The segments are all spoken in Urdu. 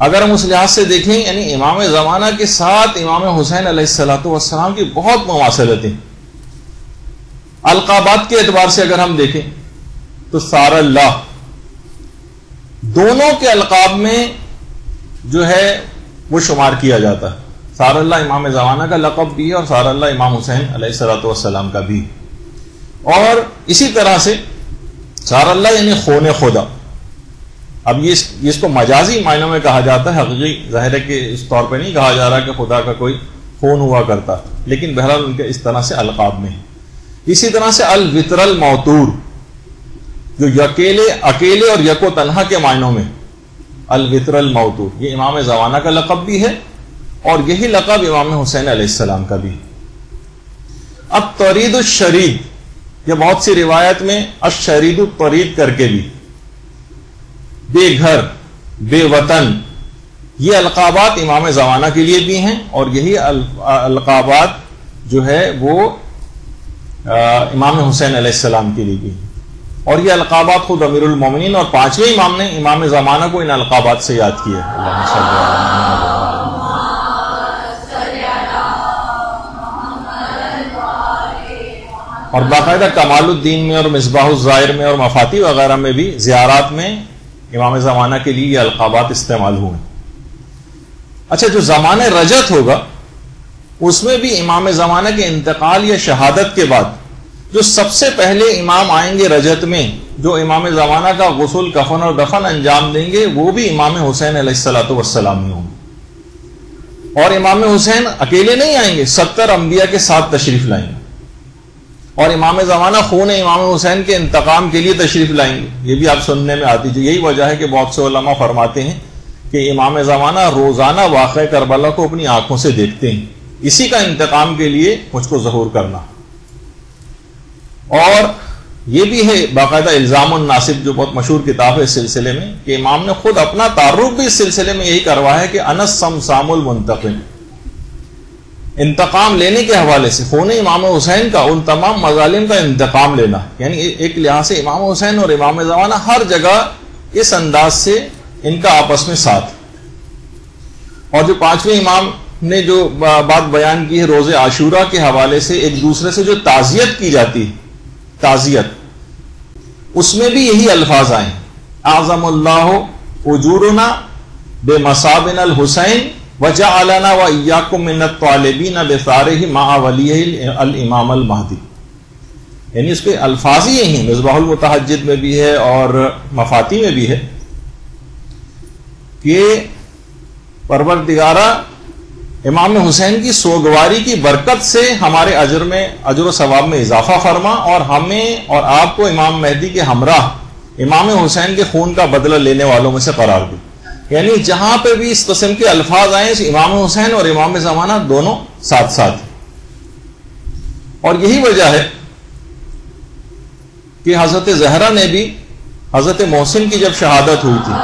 اگر ہم اس لحاظ سے دیکھیں یعنی امام زمانہ کے ساتھ امام حسین علیہ الصلوۃ والسلام کی بہت مماثلتیں. القابات کے اعتبار سے اگر ہم دیکھیں تو سار اللہ، دونوں کے القاب میں جو ہے وہ شمار کیا جاتا ہے. سار اللہ امام زمانہ کا لقب بھی ہے اور سار اللہ امام حسین علیہ الصلوۃ والسلام کا بھی. اور اسی طرح سے سار اللہ یعنی خون خدا. اب یہ اس کو مجازی معنوں میں کہا جاتا ہے، حقیقی ظاہر ہے کہ اس طور پہ نہیں کہا جا رہا کہ خدا کا کوئی خون ہوا کرتا، لیکن بہرحال ان کے اس طرح سے القاب میں. اسی طرح سے الوتر الموتور، جو اکیلے اور یک و تنہا کے معنوں میں الوتر الموتور، یہ امام زمانہ کا لقب بھی ہے اور یہی لقب امام حسین علیہ السلام کا بھی. اب طرید الشرید، یہ بہت سی روایت میں الشرید الطرید کر کے بھی، بے گھر بے وطن، یہ القابات امام زمانہ کے لیے بھی ہیں اور یہی القابات جو ہے وہ امام حسین علیہ السلام کے لیے بھی ہیں. اور یہ القابات خود امیر المومنین اور پانچویں امام نے امام زمانہ کو ان القابات سے یاد کیا. اللہم صلی اللہ اور باقاعدہ کمال الدین میں اور مصباح الظاہر میں اور مفاتی وغیرہ میں بھی زیارات میں امام زمانہ کے لیے یہ القابات استعمال ہوئے. اچھا، جو زمانہ رجت ہوگا اس میں بھی امام زمانہ کے انتقال یا شہادت کے بعد جو سب سے پہلے امام آئیں گے رجت میں، جو امام زمانہ کا غسل کفن اور دفن انجام دیں گے، وہ بھی امام حسین علیہ الصلوۃ والسلام ہی ہوں گے. اور امام حسین اکیلے نہیں آئیں گے، 70 انبیاء کے ساتھ تشریف لائیں گے. اور امام زمانہ خون امام حسین کے انتقام کے لیے تشریف لائیں گے. یہ بھی آپ سننے میں آتی ہے. یہی وجہ ہے کہ بہت سے علماء فرماتے ہیں کہ امام زمانہ روزانہ واقعہ کربلا کو اپنی آنکھوں سے دیکھتے ہیں، اسی کا انتقام کے لیے مجھ کو ظہور کرنا. اور یہ بھی ہے باقاعدہ الزام الناصب، جو بہت مشہور کتاب ہے اس سلسلے میں، کہ امام نے خود اپنا تعارف بھی اس سلسلے میں یہی کروایا ہے کہ انا الصمصام المنتقم. انتقام لینے کے حوالے سے خون امام حسین کا ان تمام مظالم کا انتقام لینا، یعنی ایک لحاظ سے امام حسین اور امام زمانہ ہر جگہ اس انداز سے ان کا آپس میں ساتھ. اور جو پانچویں امام نے جو بات بیان کی ہے روز عاشورہ کے حوالے سے، ایک دوسرے سے جو تعزیت کی جاتی ہے، تعزیت، اس میں بھی یہی الفاظ آئے ہیں: اعظم اللہ اجورنا بمصابن الحسین وجعلنا وإياكم من الطالبین بثارہ مع ولیہ الامام المہدی. یعنی اس کے الفاظ ہی ہیں، مصباح المتحجد میں بھی ہے اور مفاتی میں بھی ہے کہ پروردگارہ امام حسین کی سوگواری کی برکت سے ہمارے اجر و ثواب میں اضافہ فرما، اور ہمیں اور آپ کو امام مہدی کے ہمراہ امام حسین کے خون کا بدلہ لینے والوں میں سے قرار دے. یعنی جہاں پہ بھی اس قسم کے الفاظ آئے امام حسین اور امام زمانہ دونوں ساتھ ساتھ ہیں. اور یہی وجہ ہے کہ حضرت زہرا نے بھی حضرت محسن کی جب شہادت ہوئی تھی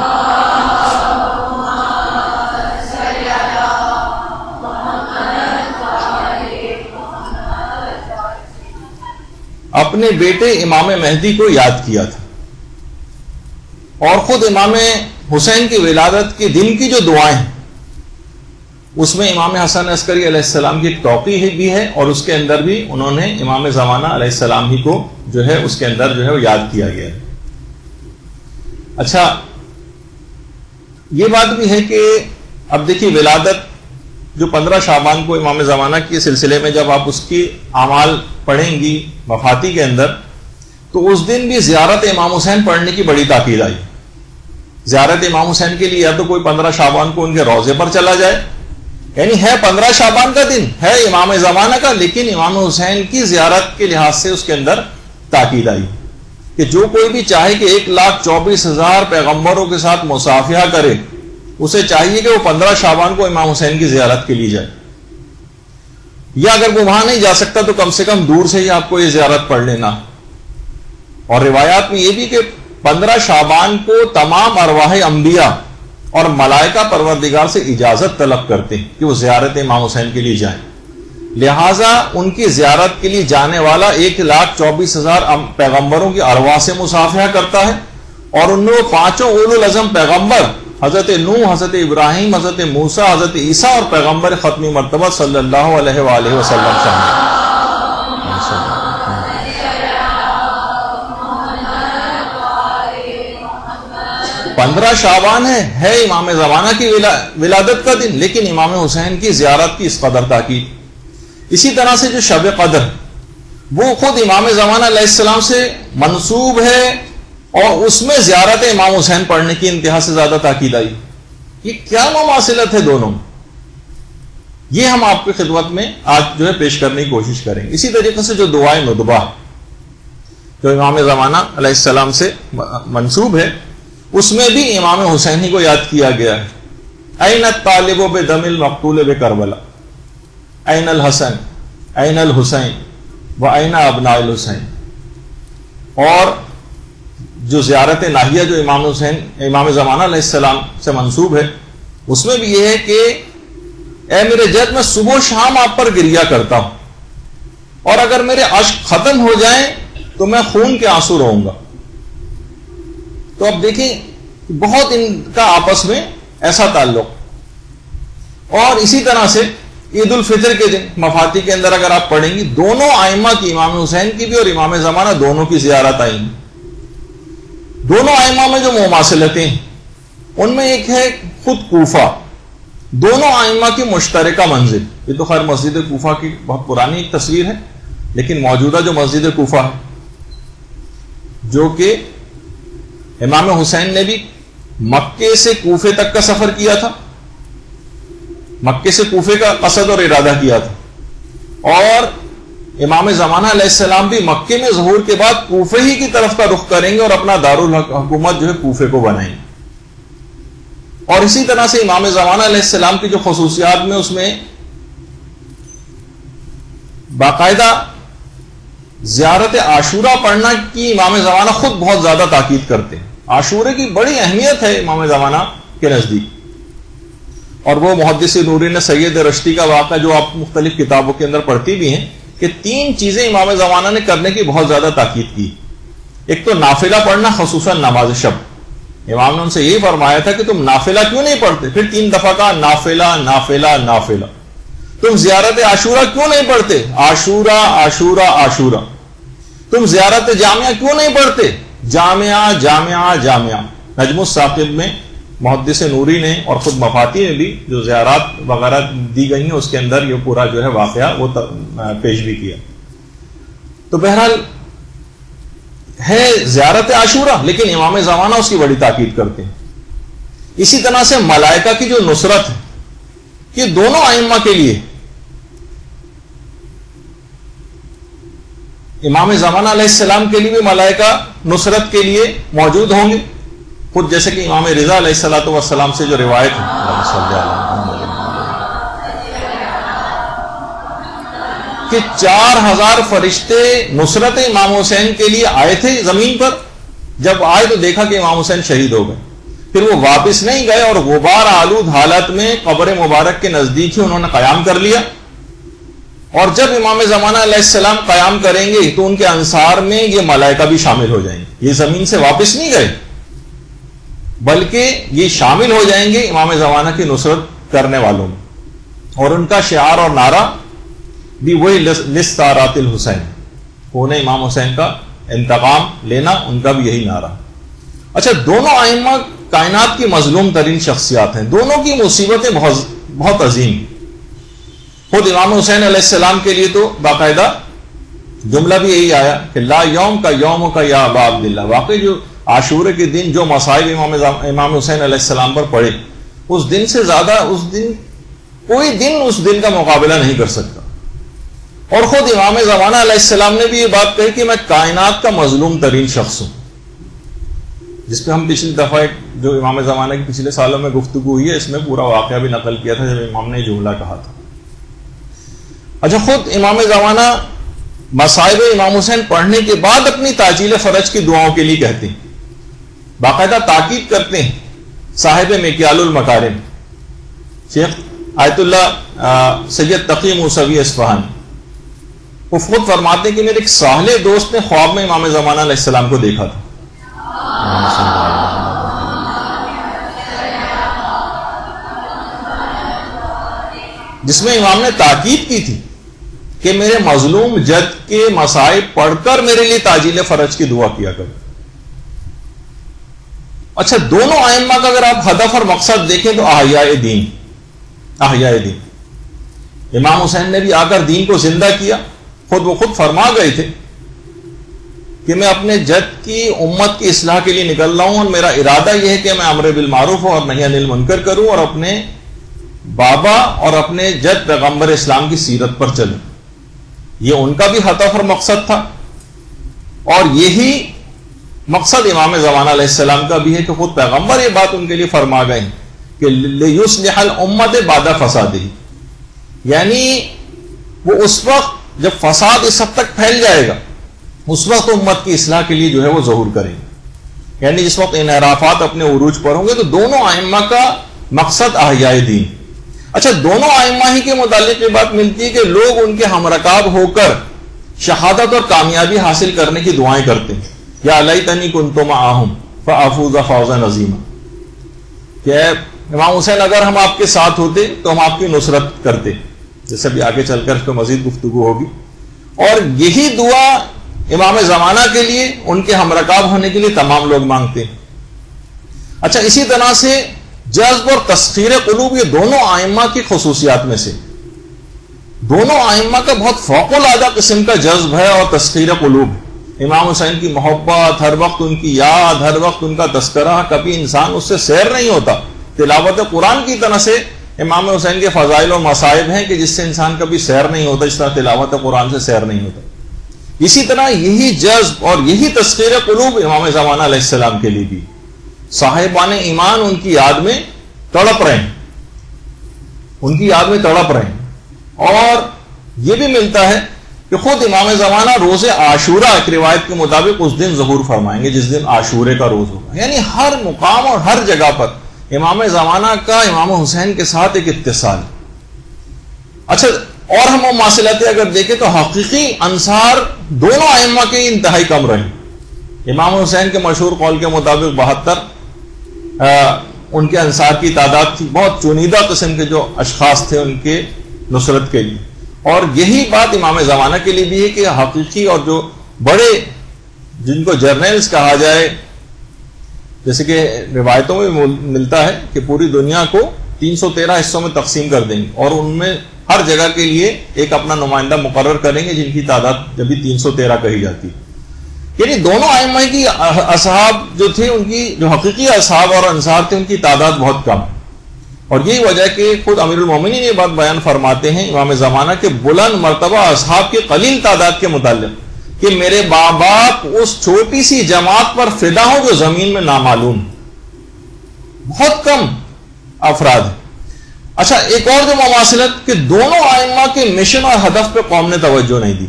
اپنے بیٹے امام مہدی کو یاد کیا تھا، اور خود امام حسین کی ولادت کے دن کی جو دعائیں ہیں اس میں امام حسن عسکری علیہ السلام کی ایک توقیع بھی ہے، اور اس کے اندر بھی انہوں نے امام زمانہ علیہ السلام ہی کو جو ہے اس کے اندر جو ہے وہ یاد کیا گیا ہے. اچھا، یہ بات بھی ہے کہ اب دیکھیے ولادت جو 15 شعبان کو امام زمانہ کے سلسلے میں جب آپ اس کی اعمال پڑھیں گی مفاتی کے اندر، تو اس دن بھی زیارت امام حسین پڑھنے کی بڑی تاکید آئی. زیارت امام حسین کے لیے یا تو کوئی 15 شعبان کو ان کے روضے پر چلا جائے، یعنی ہے 15 شعبان کا دن ہے امام زمانہ کا، لیکن امام حسین کی زیارت کے لحاظ سے اس کے اندر تاکید آئی کہ جو کوئی بھی چاہے کہ 1,24,000 پیغمبروں کے ساتھ مصافحہ کرے، اسے چاہیے کہ وہ 15 شعبان کو امام حسین کی زیارت کے لیے جائے، یا اگر وہ وہاں نہیں جا سکتا تو کم سے کم دور سے ہی آپ کو یہ زیارت پڑھ لینا. اور روایات میں یہ بھی کہ 15 شعبان کو تمام ارواح انبیاء اور ملائکہ پروردگار سے اجازت طلب کرتے ہیں کہ وہ زیارت امام حسین کے لیے جائیں، لہٰذا ان کی زیارت کے لیے جانے والا 1,24,000 پیغمبروں کی ارواح سے مصافحہ کرتا ہے، اور ان میں وہ 5 اولو العزم پیغمبر حضرت نوح، حضرت ابراہیم، حضرت موسیٰ، حضرت عیسیٰ اور پیغمبر ختمی مرتبہ صلی اللہ علیہ وآلہ وسلم شامل۔ 15 شعبان ہے امام زمانہ کی ولادت کا دن، لیکن امام حسین کی زیارت کی اس قدر تاکید۔ اسی طرح سے جو شب قدر وہ خود امام زمانہ علیہ السلام سے منسوب ہے، اور اس میں زیارت امام حسین پڑھنے کی انتہا سے زیادہ تاکید آئی۔ یہ کیا مماثلت ہے دونوں؟ یہ ہم آپ کی خدمت میں آج جو ہے پیش کرنے کی کوشش کریں گے۔ اسی طریقے سے جو دعائے ندبہ جو امام زمانہ علیہ السلام سے منسوب ہے، اس میں بھی امام حسین ہی کو یاد کیا گیا ہے۔ این الطالب بدم المقتول بکربلا، این الحسن، این الحسین و این ابناء الحسین۔ اور جو زیارت ناہیہ جو امام زمانہ علیہ السلام سے منسوب ہے، اس میں بھی یہ ہے کہ اے میرے جد، میں صبح و شام آپ پر گریہ کرتا ہوں، اور اگر میرے اشک ختم ہو جائیں تو میں خون کے آنسو رہوں گا۔ تو اب دیکھیں بہت ان کا آپس میں ایسا تعلق۔ اور اسی طرح سے عید الفطر کے دن مفاتی کے اندر اگر آپ پڑھیں گی، دونوں ائمہ کی، امام حسین کی بھی اور امام زمانہ دونوں کی زیارت آئی۔ دونوں ائمہ میں جو مماثلتیں ہیں ان میں ایک ہے خود کوفہ، دونوں ائمہ کی مشترکہ منزل۔ یہ تو خیر مسجد کوفہ کی بہت پرانی ایک تصویر ہے، لیکن موجودہ جو مسجد کوفہ ہے، جو کہ امام حسین نے بھی مکے سے کوفے تک کا سفر کیا تھا، مکے سے کوفے کا قصد اور ارادہ کیا تھا، اور امام زمانہ علیہ السلام بھی مکے میں ظہور کے بعد کوفے ہی کی طرف کا رخ کریں گے اور اپنا دارالحکومت جو ہے کوفے کو بنائیں گے۔ اور اسی طرح سے امام زمانہ علیہ السلام کی جو خصوصیات میں اس میں باقاعدہ زیارت عاشورہ پڑھنا کی امام زمانہ خود بہت زیادہ تاکید کرتے ہیں۔ عاشورے کی بڑی اہمیت ہے امام زمانہ کے نزدیک، اور وہ محدث نورین سید رشتی کا واقعہ جو آپ مختلف کتابوں کے اندر پڑھتی بھی ہیں کہ 3 چیزیں امام زمانہ نے کرنے کی بہت زیادہ تاکید کی۔ ایک تو نافلہ پڑھنا، خصوصاً نماز شب۔ امام نے ان سے یہی فرمایا تھا کہ تم نافلہ کیوں نہیں پڑھتے؟ پھر 3 دفعہ کہا نافلہ نافلہ نافلہ۔ تم زیارت عاشورہ کیوں نہیں پڑھتے؟ عاشورہ عاشورہ عاشورہ۔ تم زیارت جامعہ کیوں نہیں پڑھتے؟ جامعہ جامعہ جامعہ۔ نجم الثاقب میں محدث نوری نے اور خود مفاتی میں بھی جو زیارات وغیرہ دی گئی ہیں اس کے اندر یہ پورا جو ہے واقعہ وہ پیش بھی کیا۔ تو بہرحال ہے زیارت عاشورہ، لیکن امام زمانہ اس کی بڑی تاکید کرتے ہیں۔ اسی طرح سے ملائکہ کی جو نصرت ہے کہ دونوں ائمہ کے لیے، امام زمانہ علیہ السلام کے لیے بھی ملائکہ نصرت کے لیے موجود ہوں گے، خود جیسے کہ امام رضا علیہ السلام سے جو روایت ہے کہ 4000 فرشتے نصرت امام حسین کے لیے آئے تھے زمین پر۔ جب آئے تو دیکھا کہ امام حسین شہید ہو گئے، پھر وہ واپس نہیں گئے اور غبار آلود حالت میں قبر مبارک کے نزدیک ہی انہوں نے قیام کر لیا۔ اور جب امام زمانہ علیہ السلام قیام کریں گے تو ان کے انصار میں یہ ملائکہ بھی شامل ہو جائیں گے۔ یہ زمین سے واپس نہیں گئے، بلکہ یہ شامل ہو جائیں گے امام زمانہ کی نصرت کرنے والوں میں۔ اور ان کا شعار اور نعرہ بھی وہی لستارات الحسین، کون امام حسین کا انتقام لینا، ان کا بھی یہی نعرہ۔ اچھا، دونوں ائمہ کائنات کی مظلوم ترین شخصیات ہیں، دونوں کی مصیبتیں بہت عظیم۔ خود امام حسین علیہ السلام کے لیے تو باقاعدہ جملہ بھی یہی آیا کہ لا یوم کا یوم کا یا ابا عبداللہ۔ واقعی جو عاشورے کے دن جو مصائب امام حسین علیہ السلام پر پڑے، اس دن سے زیادہ کوئی دن اس دن کا مقابلہ نہیں کر سکتا۔ اور خود امام زمانہ علیہ السلام نے بھی یہ بات کہی کہ میں کائنات کا مظلوم ترین شخص ہوں، جس پہ ہم پچھلی دفعہ جو امام زمانہ کی پچھلے سالوں میں گفتگو ہوئی ہے اس میں پورا واقعہ بھی نقل کیا تھا جب امام نے جملہ کہا تھا۔ اچھا، خود امام زمانہ مصائب امام حسین پڑھنے کے بعد اپنی تعجیل فرج کی دعاؤں کے لیے کہتے ہیں، باقاعدہ تاکید کرتے ہیں۔ صاحب مکیال المکارم شیخ آیت اللہ سید تقی موسوی اصفہانی وہ خود فرماتے ہیں کہ میرے ایک صالح دوست نے خواب میں امام زمانہ علیہ السلام کو دیکھا تھا، جس میں امام نے تاکید کی تھی کہ میرے مظلوم جد کے مصائب پڑھ کر میرے لیے تعجیل فرج کی دعا کیا کرو. اچھا دونوں ائمہ کا اگر آپ ہدف اور مقصد دیکھیں تو احیاء دین. امام حسین نے بھی آ کر دین کو زندہ کیا. خود فرما گئے تھے کہ میں اپنے جد کی امت کی اصلاح کے لیے نکل رہا ہوں اور میرا ارادہ یہ ہے کہ میں امر بالمعروف اور نہی عن المنکر کروں اور اپنے بابا اور اپنے جد پیغمبر اسلام کی سیرت پر چلوں. یہ ان کا بھی ہدف اور مقصد تھا, اور یہی مقصد امام زمانہ علیہ السلام کا بھی ہے کہ خود پیغمبر یہ بات ان کے لیے فرما گئے ہیں کہ لِيُصْلِحَ الْأُمَّةَ بَعْدَ فَسَادِهِ, یعنی وہ اس وقت جب فساد اس حد تک پھیل جائے گا اس وقت امت کی اصلاح کے لیے جو ہے وہ ظہور کریں گے. یعنی جس وقت انحرافات اپنے عروج پر ہوں گے تو دونوں ائمہ کا مقصد احیاء دین. اچھا دونوں ائمہ ہی کے متعلق یہ بات ملتی ہے کہ لوگ ان کے ہمرکاب ہو کر شہادت اور کامیابی حاصل کرنے کی دعائیں کرتے ہیں. یا لیتنی کنت معہم فافوز فوزا عظیما, کہ امام حسین اگر ہم آپ کے ساتھ ہوتے تو ہم آپ کی نصرت کرتے, جیسے بھی آگے چل کر اس پہ مزید گفتگو ہوگی. اور یہی دعا امام زمانہ کے لیے, ان کے ہمرکاب ہونے کے لیے تمام لوگ مانگتے ہیں. اچھا اسی طرح سے جذب اور تسخیر قلوب یہ دونوں ائمہ کی خصوصیات میں سے. دونوں ائمہ کا بہت فوق العادہ قسم کا جذب ہے اور تسخیر قلوب. امام حسین کی محبت, ہر وقت ان کی یاد, ہر وقت ان کا تذکرہ, کبھی انسان اس سے سیر نہیں ہوتا. تلاوت قرآن کی طرح سے امام حسین کے فضائل اور مصائب ہیں کہ جس سے انسان کبھی سیر نہیں ہوتا, اس طرح تلاوت قرآن سے سیر نہیں ہوتا. اسی طرح یہی جذب اور یہی تسخیر قلوب امام زمانہ علیہ السلام کے لیے بھی. صاحبان ایمان ان کی یاد میں تڑپ رہے ہیں, ان کی یاد میں تڑپ رہے ہیں. اور یہ بھی ملتا ہے کہ خود امام زمانہ روز عاشورہ ایک روایت کے مطابق اس دن ظہور فرمائیں گے جس دن عاشورے کا روز ہوگا. یعنی ہر مقام اور ہر جگہ پر امام زمانہ کا امام حسین کے ساتھ ایک اتصال. اچھا اور ہم مواصلاتے اگر دیکھیں تو حقیقی انصار دونوں ائمہ کے انتہائی کم رہے. امام حسین کے مشہور قول کے مطابق 72 ان کے انصار کی تعداد تھی, بہت چنیدہ قسم کے جو اشخاص تھے ان کے نصرت کے لیے. اور یہی بات امام زمانہ کے لیے بھی ہے کہ حقیقی اور جو بڑے جن کو جرنیلز کہا جائے, جیسے کہ روایتوں میں ملتا ہے کہ پوری دنیا کو 313 حصوں میں تقسیم کر دیں گے اور ان میں ہر جگہ کے لیے ایک اپنا نمائندہ مقرر کریں گے جن کی تعداد جب بھی 313 کہی جاتی. یعنی دونوں ائمہ کی اصحاب جو تھے, ان کی جو حقیقی اصحاب اور انصار تھے, ان کی تعداد بہت کم. اور یہی وجہ کہ خود امیر المومنین یہ بات بیان فرماتے ہیں امام زمانہ کے بلند مرتبہ اصحاب کی قلیل تعداد کے متعلق کہ میرے باپ اس چھوٹی سی جماعت پر فدا ہو جو زمین میں نامعلوم, بہت کم افراد ہیں. اچھا ایک اور جو مواصلت کہ دونوں ائمہ کے مشن اور ہدف پہ قوم نے توجہ نہیں دی.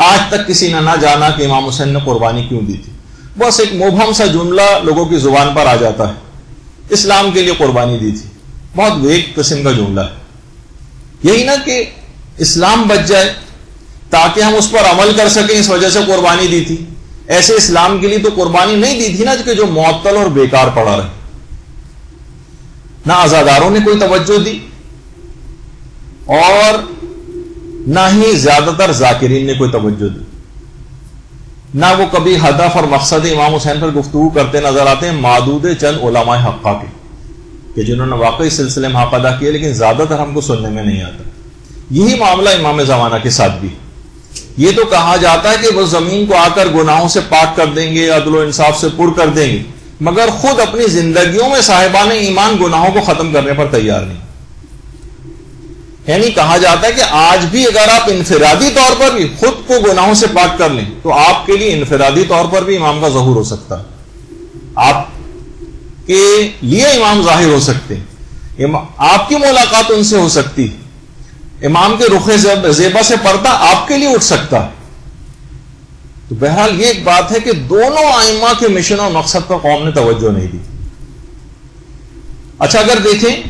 آج تک کسی نے نہ جانا کہ امام حسین نے قربانی کیوں دی تھی. بس ایک مبہم سا جملہ لوگوں کی زبان پر آ جاتا ہے, اسلام کے لیے قربانی دی تھی. بہت ویک قسم کا جملہ ہے. یہی نا کہ اسلام بچ جائے تاکہ ہم اس پر عمل کر سکیں, اس وجہ سے قربانی دی تھی. ایسے اسلام کے لیے تو قربانی نہیں دی تھی نا کہ جو معطل اور بیکار پڑا رہے. نہ عزاداروں نے کوئی توجہ دی اور نہ ہی زیادہ تر ذاکرین نے کوئی توجہ دی. نہ وہ کبھی ہدف اور مقصد امام حسین پر گفتگو کرتے نظر آتے ہیں معدود چند علماء حقہ کے کہ جنہوں نے واقعی سلسلے میں حق ادا کیے, لیکن زیادہ تر ہم کو سننے میں نہیں آتا. یہی معاملہ امام زمانہ کے ساتھ بھی. یہ تو کہا جاتا ہے کہ وہ زمین کو آ کر گناہوں سے پاک کر دیں گے, عدل و انصاف سے پر کر دیں گے, مگر خود اپنی زندگیوں میں صاحبان ایمان گناہوں کو ختم کرنے پر تیار نہیں. یعنی کہا جاتا ہے کہ آج بھی اگر آپ انفرادی طور پر بھی خود کو گناہوں سے پاک کر لیں تو آپ کے لیے انفرادی طور پر بھی امام کا ظہور ہو سکتا ہے, آپ کے لیے امام ظاہر ہو سکتے ہیں, آپ کی ملاقات ان سے ہو سکتی, امام کے رخ زیبا سے پردہ آپ کے لیے اٹھ سکتا ہے. تو بہرحال یہ ایک بات ہے کہ دونوں ائمہ کے مشن اور مقصد پر قوم نے توجہ نہیں دی. اچھا اگر دیکھیں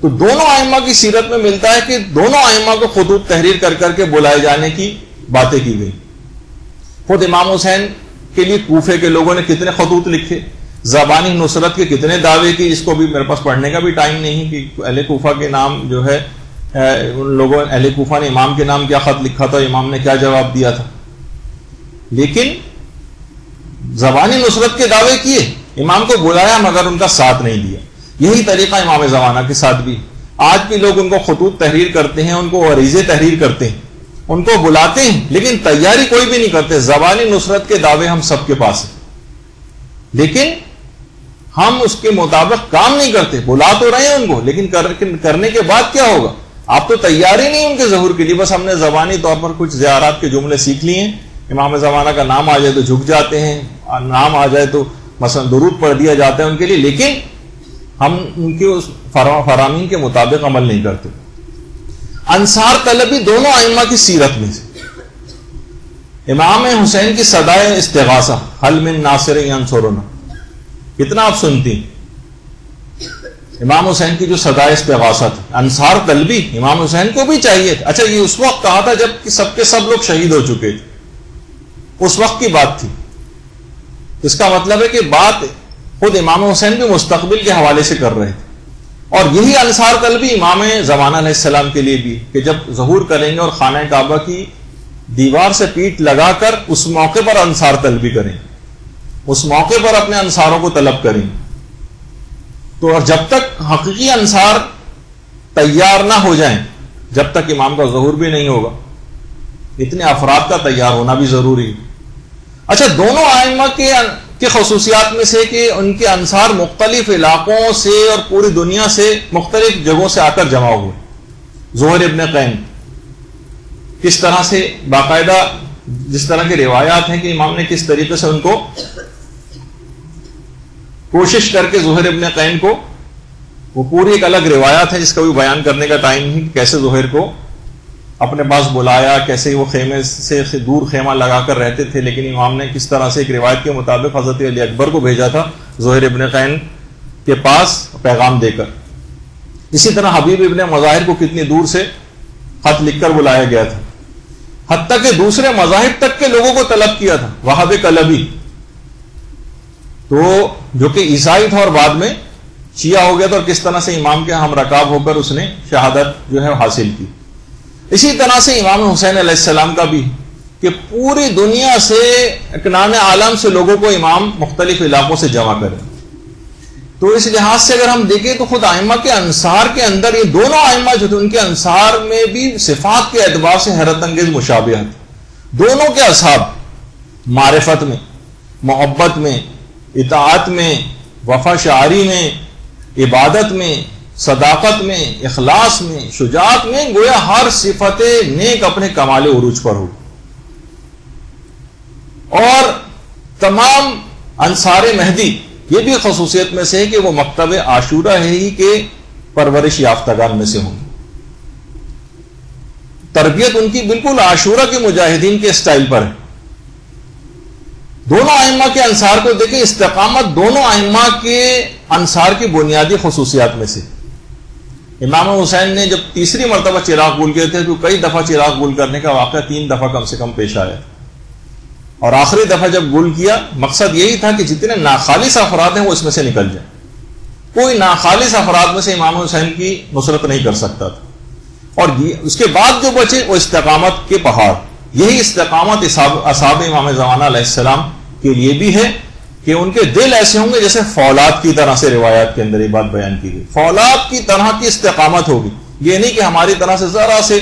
تو دونوں ائمہ کی سیرت میں ملتا ہے کہ دونوں ائمہ کو خطوط تحریر کر کر کے بلائے جانے کی باتیں کی گئی. خود امام حسین کے لیے کوفے کے لوگوں نے کتنے خطوط لکھے, زبانی نصرت کے کتنے دعوے کی، اس کو بھی میرے پاس پڑھنے کا بھی ٹائم نہیں کہ اہل کوفہ کے نام جو ہے ان لوگوں اہل کوفہ نے امام کے نام کیا خط لکھا تھا، امام نے کیا جواب دیا تھا، لیکن زبانی نصرت کے دعوے کیے، امام کو بلایا مگر ان کا ساتھ نہیں دیا۔ یہی طریقہ امام زمانہ کے ساتھ بھی، آج بھی لوگ ان کو خطوط تحریر کرتے ہیں، ان کو عریضے تحریر کرتے ہیں، ان کو بلاتے ہیں لیکن تیاری کوئی بھی نہیں کرتے۔ زبانی نصرت کے دعوے ہم سب کے پاس ہیں لیکن ہم اس کے مطابق کام نہیں کرتے، بلا تو رہے ہیں ان کو لیکن کرنے کے بعد کیا ہوگا؟ آپ تو تیاری نہیں ان کے ظہور کے لیے، بس ہم نے زبانی طور پر کچھ زیارات کے جملے سیکھ لیے ہیں، امام زمانہ کا نام آ جائے تو جھک جاتے ہیں، نام آ جائے تو مثلا درود پڑھ دیا جاتا ہے ان کے لیے، لیکن ہم ان کے اس فرامین کے مطابق عمل نہیں کرتے۔ انصار طلبی دونوں ائمہ کی سیرت میں سے، امام حسین کی صدائے استغاثہ حل من ناصر ینصرنا، کتنا آپ سنتی، امام حسین کی جو صدائے استغاثہ تھی، انصار طلبی امام حسین کو بھی چاہیے تھا۔ اچھا یہ اس وقت کہا تھا جب کہ سب کے سب لوگ شہید ہو چکے تھے، اس وقت کی بات تھی، اس کا مطلب ہے کہ بات خود امام حسین بھی مستقبل کے حوالے سے کر رہے تھے، اور یہی انصار طلبی امام زمانہ علیہ السلام کے لیے بھی کہ جب ظہور کریں گے اور خانہ کعبہ کی دیوار سے پیٹ لگا کر اس موقع پر انصار طلبی کریں، اس موقع پر اپنے انصاروں کو طلب کریں، تو اور جب تک حقیقی انصار تیار نہ ہو جائیں، جب تک امام کا ظہور بھی نہیں ہوگا، اتنے افراد کا تیار ہونا بھی ضروری ہے۔ اچھا دونوں ائمہ کے خصوصیات میں سے کہ ان کے انصار مختلف علاقوں سے اور پوری دنیا سے مختلف جگہوں سے آ کر جمع ہوئے۔ زہیر ابن قین کس طرح سے باقاعدہ جس طرح کی روایات ہیں کہ امام نے کس طریقے سے ان کو کوشش کر کے زہیر ابن قین کو، وہ پوری ایک الگ روایات ہے جس کا بھی بیان کرنے کا ٹائم نہیں، کیسے زہیر کو اپنے پاس بلایا، کیسے وہ خیمے سے دور خیمہ لگا کر رہتے تھے، لیکن امام نے کس طرح سے ایک روایت کے مطابق حضرت علی اکبر کو بھیجا تھا زہیر ابن قین کے پاس پیغام دے کر۔ اسی طرح حبیب ابن مظاہر کو کتنی دور سے خط لکھ کر بلایا گیا تھا، حتیٰ کہ دوسرے مذاہب تک کے لوگوں کو طلب کیا تھا۔ وہاب کلبی تو جو کہ عیسائی تھا اور بعد میں شیعہ ہو گیا تھا، اور کس طرح سے امام کے ہم رکاب ہو کر اس نے شہادت جو ہے حاصل کی۔ اسی طرح سے امام حسین علیہ السلام کا بھی کہ پوری دنیا سے اکنان عالم سے لوگوں کو امام مختلف علاقوں سے جمع کرے۔ تو اس لحاظ سے اگر ہم دیکھیں تو خود ائمہ کے انصار کے اندر یہ دونوں ائمہ جو تھے ان کے انصار میں بھی صفات کے اعتبار سے حیرت انگیز مشابہت، دونوں کے اصحاب معرفت میں، محبت میں، اطاعت میں، وفا شعاری میں، عبادت میں، صداقت میں، اخلاص میں، شجاعت میں، گویا ہر صفت نیک اپنے کمال عروج پر ہو۔ اور تمام انصار مہدی یہ بھی خصوصیت میں سے ہے کہ وہ مکتب عاشورہ ہے ہی کے پرورش یافتگان میں سے ہوں، تربیت ان کی بالکل عاشورہ کے مجاہدین کے سٹائل پر ہے۔ دونوں ائمہ کے انصار کو دیکھیں، استقامت دونوں ائمہ کے انصار کی بنیادی خصوصیات میں سے۔ امام حسین نے جب تیسری مرتبہ چراغ گل کیے تھے تو کئی دفعہ چراغ گل کرنے کا واقعہ 3 دفعہ کم سے کم پیش آیا، اور آخری دفعہ جب گل کیا مقصد یہی تھا کہ جتنے ناخالص افراد ہیں وہ اس میں سے نکل جائیں، کوئی ناخالص افراد میں سے امام حسین کی نصرت نہیں کر سکتا تھا، اور اس کے بعد جو بچے وہ استقامت کے پہاڑ۔ یہی استقامت اصحاب امام زمانہ علیہ السلام کے لیے بھی ہے کہ ان کے دل ایسے ہوں گے جیسے فولاد کی طرح سے، روایات کے اندر یہ بات بیان کی گئی، فولاد کی طرح کی استقامت ہوگی۔ یہ نہیں کہ ہماری طرح سے ذرا سے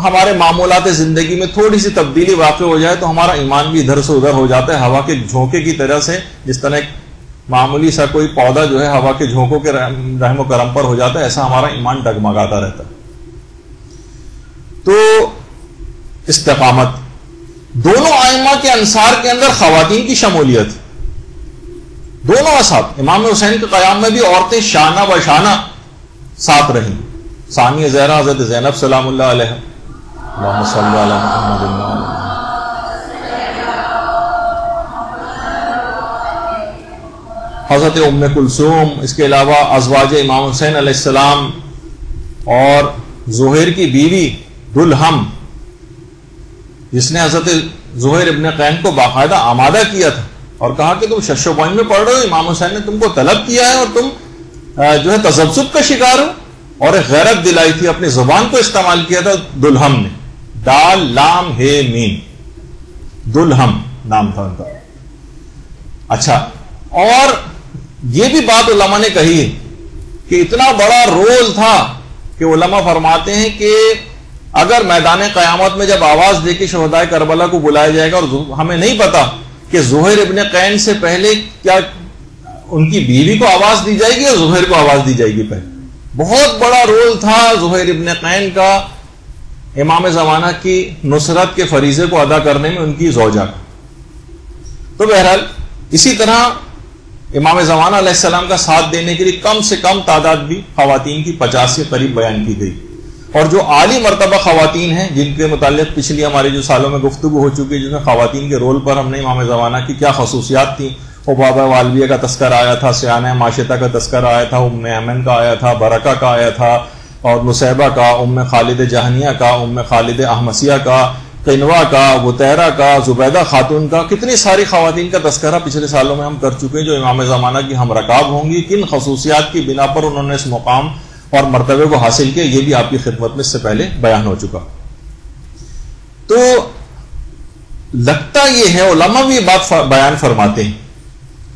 ہمارے معمولات زندگی میں تھوڑی سی تبدیلی واقع ہو جائے تو ہمارا ایمان بھی ادھر سے ادھر ہو جاتا ہے، ہوا کے جھونکے کی طرح سے، جس طرح ایک معمولی سا کوئی پودا جو ہے ہوا کے جھونکوں کے رحم و کرم پر ہو جاتا ہے، ایسا ہمارا ایمان ڈگمگاتا رہتا ہے۔ تو استقامت دونوں ائمہ کے انصار کے اندر خواتین کی شمولیت، دونوں اصحاب امام حسین کے قیام میں بھی عورتیں شانہ بہ شانہ ساتھ رہیں۔ ثانیہ زہرا حضرت زینب سلام اللہ علیہ، اللہم صلی علی محمد، حضرت ام کلثوم، اس کے علاوہ ازواج امام حسین علیہ السلام اور زہیر کی بیوی دلہم، جس نے حضرت زہیر ابن قین کو باقاعدہ آمادہ کیا تھا اور کہا کہ تم شش و پوائنٹ میں پڑھ رہے ہو, امام حسین نے تم کو طلب کیا ہے اور تم جو ہے تذبذب کا شکار ہو. اور ایک غیرت دلائی تھی, اپنی زبان کو استعمال کیا تھا دلہم نے, دال لام ہے میم, دلہم نام تھا ان کا. اچھا, اور یہ بھی بات علماء نے کہی ہے کہ اتنا بڑا رول تھا کہ علماء فرماتے ہیں کہ اگر میدان قیامت میں جب آواز دے کے شہدائے کربلا کو بلایا جائے گا, اور ہمیں نہیں پتا کہ زہیر ابن قین سے پہلے کیا ان کی بیوی کو آواز دی جائے گی اور زہیر کو آواز دی جائے گی پہلے. بہت بڑا رول تھا زہیر ابن قین کا امام زمانہ کی نصرت کے فریضے کو ادا کرنے میں ان کی زوجہ کا. تو بہرحال اسی طرح امام زمانہ علیہ السلام کا ساتھ دینے کے لیے کم سے کم تعداد بھی خواتین کی 50 کے قریب بیان کی گئی. اور جو عالی مرتبہ خواتین ہیں جن کے متعلق پچھلی ہمارے جو سالوں میں گفتگو ہو چکی ہے, جس میں خواتین کے رول پر ہم نے امام زمانہ کی کیا خصوصیات تھیں, بابا والویہ کا تذکر آیا تھا, سیانہ معاشطہ کا تذکر آیا تھا, ام ایمن کا آیا تھا, برکہ کا آیا تھا, اور نصیبہ کا, ام خالد جہنیہ کا, ام خالد احمسیہ کا, قنوہ کا, بطیرہ کا, زبیدہ خاتون کا. کتنی ساری خواتین کا تذکرہ پچھلے سالوں میں ہم کر چکے ہیں جو امام زمانہ کی ہم رکاب ہوں گی. کن خصوصیات کی بنا پر انہوں نے اس مقام اور مرتبے کو حاصل کیا, یہ بھی آپ کی خدمت میں اس سے پہلے بیان ہو چکا. تو لگتا یہ ہے, علماء بھی یہ بات بیان فرماتے ہیں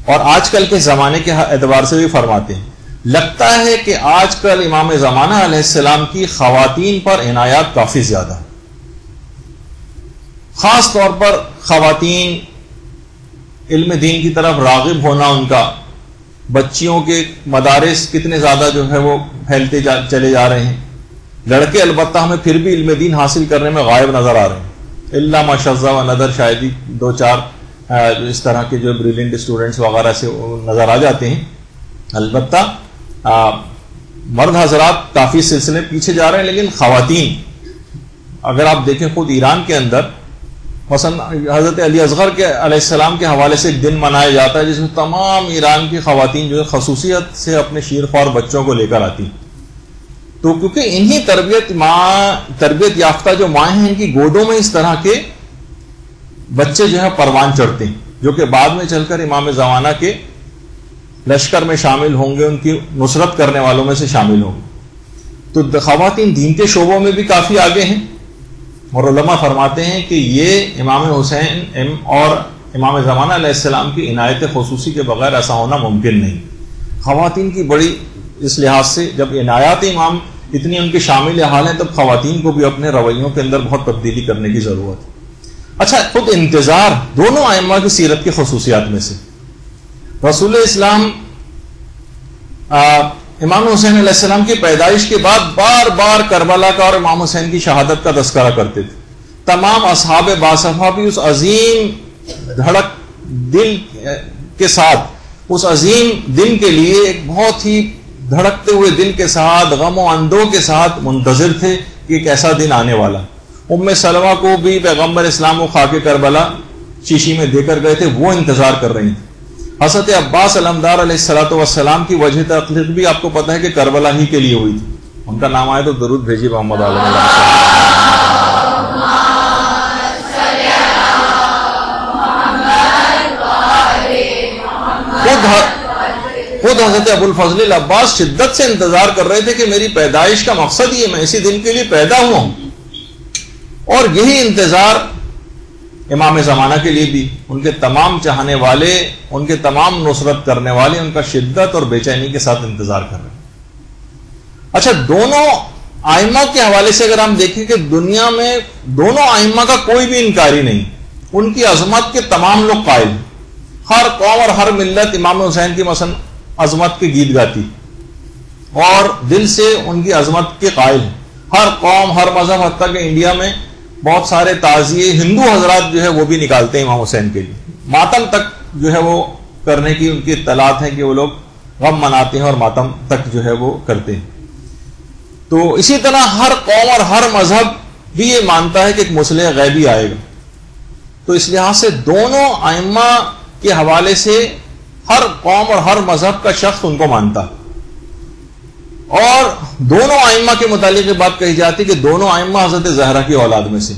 اور آج کل کے زمانے کے اعتبار سے بھی فرماتے ہیں, لگتا ہے کہ آج کل امام زمانہ علیہ السلام کی خواتین پر عنایات کافی زیادہ ہیں. خاص طور پر خواتین علم دین کی طرف راغب ہونا, ان کا بچیوں کے مدارس کتنے زیادہ جو ہے وہ پھیلتے چلے جا رہے ہیں. لڑکے البتہ ہمیں پھر بھی علم دین حاصل کرنے میں غائب نظر آ رہے ہیں, اللہ ماشاءاللہ و نظر شاید ہی 2-4 اس طرح کے جو بریلینٹ اسٹوڈنٹس وغیرہ سے نظر آ جاتے ہیں. البتہ مرد حضرات کافی سلسلے پیچھے جا رہے ہیں, لیکن خواتین اگر آپ دیکھیں خود ایران کے اندر مثلا حضرت علی اصغر کے علیہ السلام کے حوالے سے ایک دن منایا جاتا ہے جس میں تمام ایران کی خواتین جو ہے خصوصیت سے اپنے شیرخوار بچوں کو لے کر آتی. تو کیونکہ انہی تربیت یافتہ جو مائیں ہیں, ان کی گودوں میں اس طرح کے بچے جو ہے پروان چڑھتے ہیں, جو کہ بعد میں چل کر امام زمانہ کے لشکر میں شامل ہوں گے, ان کی نصرت کرنے والوں میں سے شامل ہوں گے. تو خواتین دین کے شعبوں میں بھی کافی آگے ہیں, اور علماء فرماتے ہیں کہ یہ امام حسین اور امام زمانہ علیہ السلام کی عنایت خصوصی کے بغیر ایسا ہونا ممکن نہیں. خواتین کی بڑی اس لحاظ سے جب عنایات امام اتنی ان کے شامل حال ہیں, تب خواتین کو بھی اپنے رویوں کے اندر بہت تبدیلی کرنے کی ضرورت ہے. اچھا, خود انتظار دونوں ائمہ کی سیرت کی خصوصیات میں سے. رسول اسلام امام حسین علیہ السلام کی پیدائش کے بعد بار بار کربلا کا اور امام حسین کی شہادت کا تذکرہ کرتے تھے. تمام اصحاب باصفہ بھی اس عظیم دھڑک دل کے ساتھ, اس عظیم دن کے لیے ایک بہت ہی دھڑکتے ہوئے دل کے ساتھ, غم و اندوہ کے ساتھ منتظر تھے کہ ایک ایسا دن آنے والا. ام سلمہ کو بھی پیغمبر اسلام کو خاک کربلا شیشی میں دے کر گئے تھے, وہ انتظار کر رہی تھی. حضرت عباس علمدار علیہ السلام کی وجہ تخلیق بھی آپ کو پتہ ہے کہ کربلا ہی کے لیے ہوئی تھی. ان کا نام آئے تو درود بھیجیے محمد خود حضرت ابو الفضل العباس شدت سے انتظار کر رہے تھے کہ میری پیدائش کا مقصد یہ, میں اسی دن کے لیے پیدا ہوا ہوں. اور یہی انتظار امام زمانہ کے لیے بھی, ان کے تمام چاہنے والے, ان کے تمام نصرت کرنے والے ان کا شدت اور بے چینی کے ساتھ انتظار کر رہے ہیں. اچھا, دونوں ائمہ کے حوالے سے اگر ہم دیکھیں کہ دنیا میں دونوں ائمہ کا کوئی بھی انکاری نہیں, ان کی عظمت کے تمام لوگ قائل ہیں. ہر قوم اور ہر ملت امام حسین کی مثلا عظمت کے گیت گاتی اور دل سے ان کی عظمت کے قائل ہیں. ہر قوم, ہر مذہب, حتیٰ کہ انڈیا میں بہت سارے تعزیے ہندو حضرات جو ہے وہ بھی نکالتے ہیں امام حسین کے لیے. ماتم تک جو ہے وہ کرنے کی ان کی اطلاعات ہے کہ وہ لوگ غم مناتے ہیں اور ماتم تک جو ہے وہ کرتے ہیں. تو اسی طرح ہر قوم اور ہر مذہب بھی یہ مانتا ہے کہ ایک مصلح غیبی آئے گا. تو اس لحاظ سے دونوں ائمہ کے حوالے سے ہر قوم اور ہر مذہب کا شخص ان کو مانتا. اور دونوں ائمہ کے متعلق یہ بات کہی جاتی کہ دونوں ائمہ حضرت زہرا کی اولاد میں سے.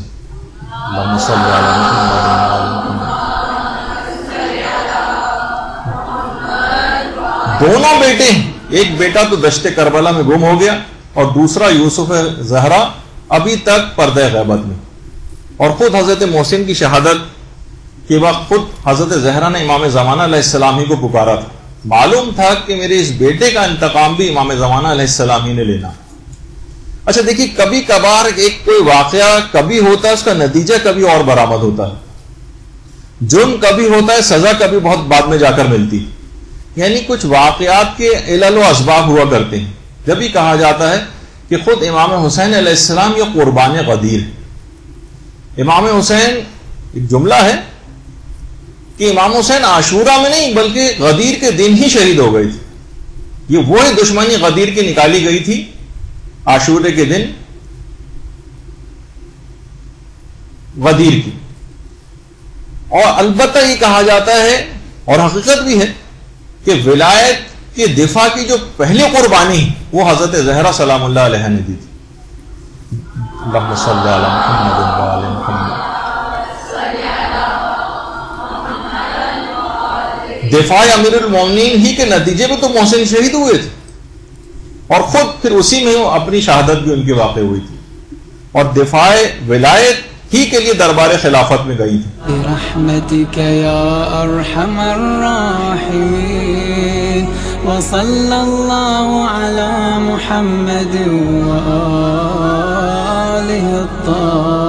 دونوں بیٹے ہیں، ایک بیٹا تو دشت کربلا میں گم ہو گیا اور دوسرا یوسف زہرا ابھی تک پردہ غیبت میں. اور خود حضرت محسن کی شہادت کے وقت خود حضرت زہرا نے امام زمانہ علیہ السلام ہی کو پکارا تھا. معلوم تھا کہ میرے اس بیٹے کا انتقام بھی امام زمانہ علیہ السلام ہی نے لینا. اچھا دیکھیے، کبھی کبھار ایک کوئی واقعہ کبھی ہوتا ہے، اس کا نتیجہ کبھی اور برآمد ہوتا ہے. جرم کبھی ہوتا ہے، سزا کبھی بہت بعد میں جا کر ملتی. یعنی کچھ واقعات کے علل و اسباب ہوا کرتے ہیں. جب ہی کہا جاتا ہے کہ خود امام حسین علیہ السلام یہ قربان غدیر ہے. امام حسین ایک جملہ ہے کہ امام حسین عاشورہ میں نہیں بلکہ غدیر کے دن ہی شہید ہو گئے تھے. یہ وہی دشمنی غدیر کی نکالی گئی تھی عاشورے کے دن غدیر کی. اور البتہ یہ کہا جاتا ہے اور حقیقت بھی ہے کہ ولایت کے دفاع کی جو پہلی قربانی وہ حضرت زہرا سلام اللہ علیہ نے دی تھی. اللہم صلی علی محمد و آل محمد. دفاع امیر المومنین ہی کے نتیجے میں تو محسن شہید ہوئے تھے اور خود پھر اسی میں اپنی شہادت بھی ان کی واقع ہوئی تھی اور دفاع ولایت ہی کے لیے دربار خلافت میں گئی تھی. برحمتک یا ارحم الراحمین وصلی اللہ علی محمد و آلہ الطاہرین.